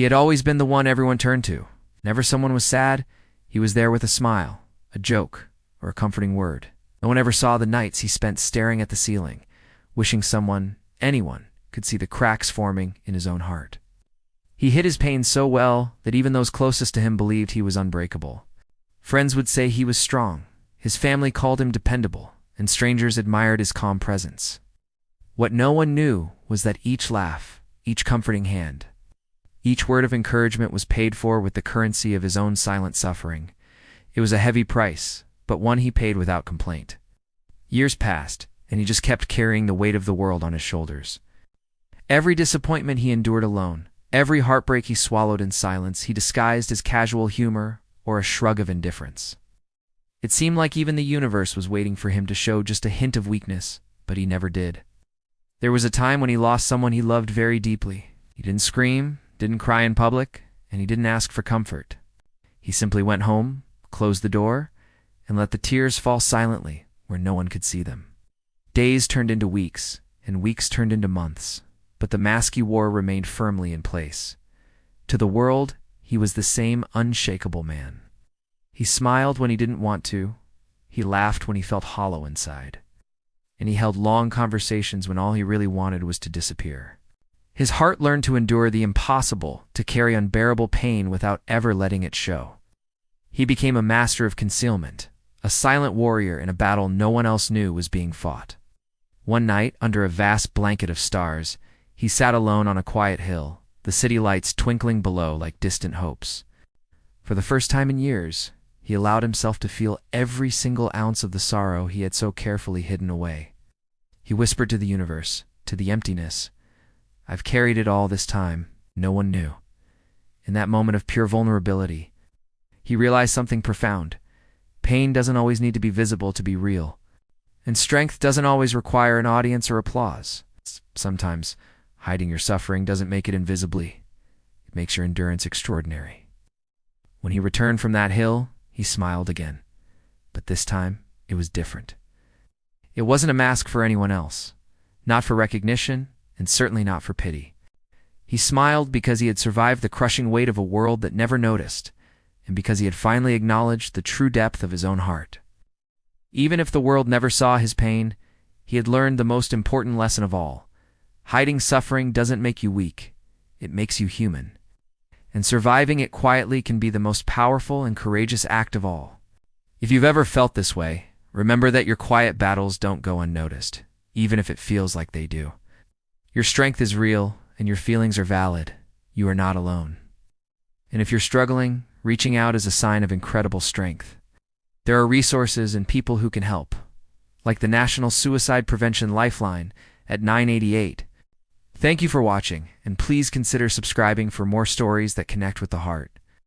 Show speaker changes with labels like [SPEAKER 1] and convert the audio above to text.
[SPEAKER 1] He had always been the one everyone turned to. Whenever someone was sad, he was there with a smile, a joke, or a comforting word. No one ever saw the nights he spent staring at the ceiling, wishing someone, anyone, could see the cracks forming in his own heart. He hid his pain so well that even those closest to him believed he was unbreakable. Friends would say he was strong, his family called him dependable, and strangers admired his calm presence. What no one knew was that each laugh, each comforting hand, each word of encouragement was paid for with the currency of his own silent suffering. It was a heavy price, but one he paid without complaint. Years passed, and he just kept carrying the weight of the world on his shoulders. Every disappointment he endured alone, every heartbreak he swallowed in silence, he disguised as casual humor or a shrug of indifference. It seemed like even the universe was waiting for him to show just a hint of weakness, but he never did. There was a time when he lost someone he loved very deeply. He didn't scream, didn't cry in public, and he didn't ask for comfort. He simply went home, closed the door, and let the tears fall silently where no one could see them. Days turned into weeks, and weeks turned into months, but the mask he wore remained firmly in place. To the world, he was the same unshakable man. He smiled when he didn't want to, he laughed when he felt hollow inside, and he held long conversations when all he really wanted was to disappear. His heart learned to endure the impossible, to carry unbearable pain without ever letting it show. He became a master of concealment, a silent warrior in a battle no one else knew was being fought. One night, under a vast blanket of stars, he sat alone on a quiet hill, the city lights twinkling below like distant hopes. For the first time in years, he allowed himself to feel every single ounce of the sorrow he had so carefully hidden away. He whispered to the universe, to the emptiness, "I've carried it all this time, no one knew." In that moment of pure vulnerability, he realized something profound. Pain doesn't always need to be visible to be real. And strength doesn't always require an audience or applause. Sometimes, hiding your suffering doesn't make it invisibly. It makes your endurance extraordinary. When he returned from that hill, he smiled again. But this time, it was different. It wasn't a mask for anyone else. Not for recognition, and certainly not for pity. He smiled because he had survived the crushing weight of a world that never noticed, and because he had finally acknowledged the true depth of his own heart. Even if the world never saw his pain, he had learned the most important lesson of all. Hiding suffering doesn't make you weak, it makes you human. And surviving it quietly can be the most powerful and courageous act of all. If you've ever felt this way, remember that your quiet battles don't go unnoticed, even if it feels like they do. Your strength is real, and your feelings are valid. You are not alone. And if you're struggling, reaching out is a sign of incredible strength. There are resources and people who can help, like the National Suicide Prevention Lifeline at 988. Thank you for watching, and please consider subscribing for more stories that connect with the heart.